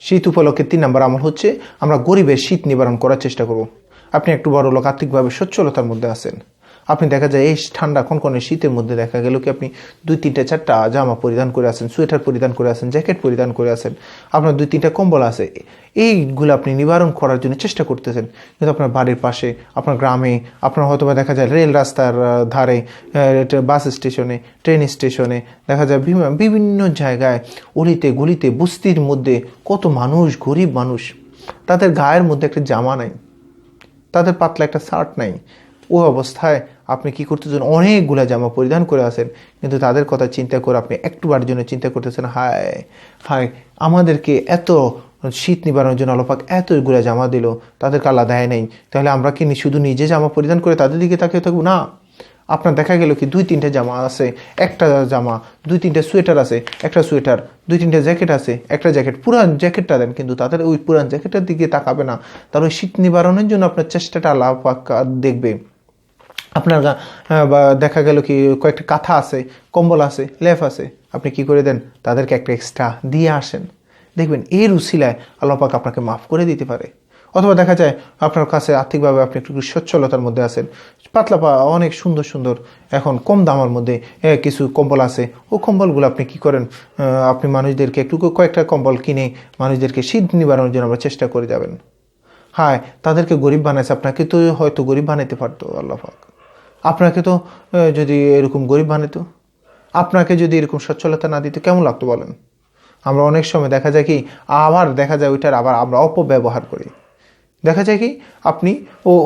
শীত উপলক্ষে 3 নম্বর আমল হচ্ছে আমরা গরিবের শীত নিবারণ করার চেষ্টা করব। আপনি একটু বড় লোক, আর্থিকভাবে সচ্ছলতার মধ্যে আছেন, আপনি দেখা যায় এই ঠান্ডা কনকনে শীতের মধ্যে দেখা গেল কি আপনি 2-3টা 4টা জামা পরিধান করে আছেন, সোয়েটার পরিধান করে আছেন, জ্যাকেট পরিধান করে আছেন, আপনার 2-3টা কম্বল আছে, এইগুলো আপনি নিবারণ করার জন্য চেষ্টা করতেছেন। কিন্তু আপনার বাড়ির পাশে, আপনার গ্রামে, আপনার হয়তো বা দেখা যায় রেল রাস্তার ধারে, বাস স্টেশনে, ট্রেন স্টেশনে, দেখা যায় বিভিন্ন জায়গায়, অলিতে গলিতে, বস্তির মধ্যে কত মানুষ, গরিব মানুষ, তাদের গায়ের মধ্যে একটা জামা নাই, তাদের পাতলা একটা শার্ট নাই। ওই অবস্থায় আপনি কি করতেছেন, অনেকগুলা জামা পরিধান করে আসেন, কিন্তু তাদের কথা চিন্তা করে আপনি একটুবার জন্য চিন্তা করতেছেন, হায় হায় আমাদেরকে এত শীত নিবারণের জন্য আল্লাহ পাক এতগুলা জামা দিল, তাদেরকে আল্লাহ দেয় নেই, তাহলে আমরা কি শুধু নিজে জামা পরিধান করে তাদের দিকে তাকিয়ে থাকবো? না, আপনার দেখা গেল কি 2-3টে জামা আছে, একটা জামা, 2-3টে সোয়েটার আছে, একটা সোয়েটার, 2-3টে জ্যাকেট আছে, একটা জ্যাকেট, পুরান জ্যাকেটটা দেন, কিন্তু তাদের ওই পুরান জ্যাকেটের দিকে তাকাবে না। তার ওই শীত নিবারণের জন্য আপনার চেষ্টাটা আল্লাহ পাক দেখবে। আপনার বা দেখা গেল কি কয়েকটা কাঁথা আছে, কম্বল আছে, লেপ আছে, আপনি কি করে দেন, তাদেরকে একটা এক্সট্রা দিয়ে আসেন, দেখবেন এর উসিলায় আল্লাহ পাক আপনাকে মাফ করে দিতে পারে। অথবা দেখা যায় আপনার কাছে আর্থিকভাবে আপনি একটু সচ্ছলতার মধ্যে আছেন, পাতলা অনেক সুন্দর সুন্দর এখন কম দামের মধ্যে কিছু কম্বল আছে, ও কম্বলগুলো আপনি কি করেন, আপনি মানুষদেরকে একটু কয়েকটা কম্বল কিনে মানুষদেরকে শীত নিবারণের জন্য আমরা চেষ্টা করে যাবেন। হ্যাঁ, তাদেরকে গরিব বানাইছে, আপনাকে তো হয়তো গরিব বানাইতে পারতো আল্লাহ পাক, আপনাকে তো যদি এরকম গরিব বানাতো, আপনাকে যদি এরকম সচ্ছলতা না দিত, কেমন লাগতো বলেন? আমরা অনেক সময় দেখা যায় কি, আবার দেখা যায় ওইটার আবার আমরা অপব্যবহার করি। দেখা যায় কি আপনি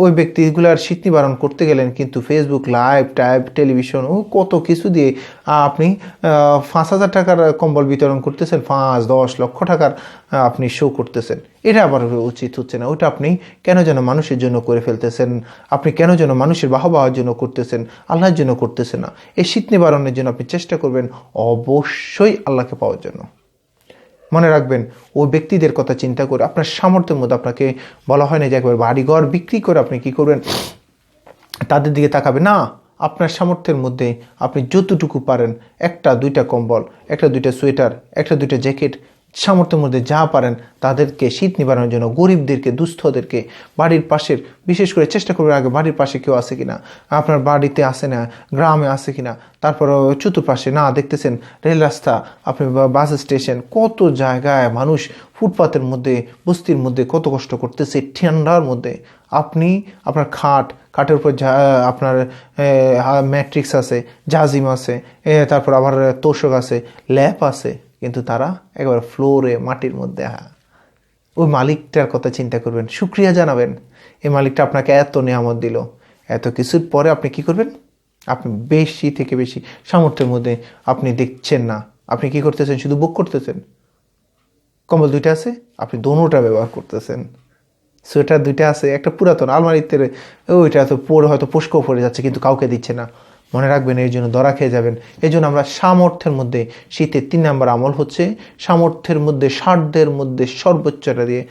ওই ব্যক্তিগুলার শীত নিবারণ করতে গেলেন, কিন্তু ফেসবুক লাইভ টাইপ, টেলিভিশন, ও কত কিছু দিয়ে আপনি 5,000 টাকার কম্বল বিতরণ করতেছেন, 5-10 লক্ষ টাকার আপনি শো করতেছেন। এটা আবার উচিত হচ্ছে না। ওইটা আপনি কেন যেন মানুষের জন্য করে ফেলতেছেন, আপনি কেন যেন মানুষের বাহবাহর জন্য করতেছেন, আল্লাহর জন্য করতেছেন না। এই শীত নিবারণের জন্য আপনি চেষ্টা করবেন অবশ্যই আল্লাহকে পাওয়ার জন্য। মনে রাখবেন, ওই ব্যক্তিদের কথা চিন্তা করে আপনার সামর্থ্যের মধ্যে, আপনাকে বলা হয় না যে একবার বাড়িঘর বিক্রি করে আপনি কি করবেন, তাদের দিকে তাকাবেন না। আপনার সামর্থ্যের মধ্যে আপনি যতটুকু পারেন, 1-2টা কম্বল, 1-2টা সোয়েটার, 1-2টা জ্যাকেট, সামর্থ্যের মধ্যে যা পারেন তাদেরকে শীত নিবারণের জন্য, গরিবদেরকে, দুস্থদেরকে, বাড়ির পাশের, বিশেষ করে চেষ্টা করবেন আগে বাড়ির পাশে কেউ আছে কিনা, আপনার বাড়িতে আসে না, গ্রামে আছে কিনা, তারপর চতুর্পাশে না দেখতেছেন, রেল রাস্তা, আপনি বাস স্টেশন, কত জায়গায় মানুষ ফুটপাতের মধ্যে, বস্তির মধ্যে কত কষ্ট করতেছে ঠান্ডার মধ্যে। আপনি আপনার খাটের উপর আপনার ম্যাট্রিক্স আছে, জাজিম আছে, তারপর আবার তোষক আছে, ল্যাপ আছে, কিন্তু তারা একেবারে ফ্লোরে, মাটির মধ্যে। ওই মালিকটার কথা চিন্তা করবেন, শুকরিয়া জানাবেন, এই মালিকটা আপনাকে এত নিয়ামত দিল। এত কিছুর পরে আপনি কি করবেন, আপনি বেশি থেকে বেশি সামর্থ্যের মধ্যে আপনি দেখছেন না, আপনি কি করতেছেন, শুধু বুক করতেছেন। কম্বল 2টা আছে, আপনি দোনোটা ব্যবহার করতেছেন। সোয়েটার 2টা আছে, একটা পুরাতন আলমারিতে, ওইটা তো পরে হয়তো পুষ্কও পড়ে যাচ্ছে, কিন্তু কাউকে দিচ্ছে না। মনে রাখবেন, এর জন্য ধরা খেয়ে যাবেন। এই জন্য আমরা সামর্থ্যের মধ্যে, শীতের 3 নম্বর আমল হচ্ছে সামর্থ্যের মধ্যে, সাধ্যের মধ্যে সর্বোচ্চটা দিয়ে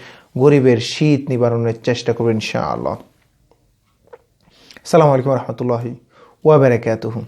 গরিবের শীত নিবারণের চেষ্টা করবেন ইনশাআল্লাহ। আসসালামু আলাইকুম রহমতুল্লাহি ওয়া বারাকাতুহু।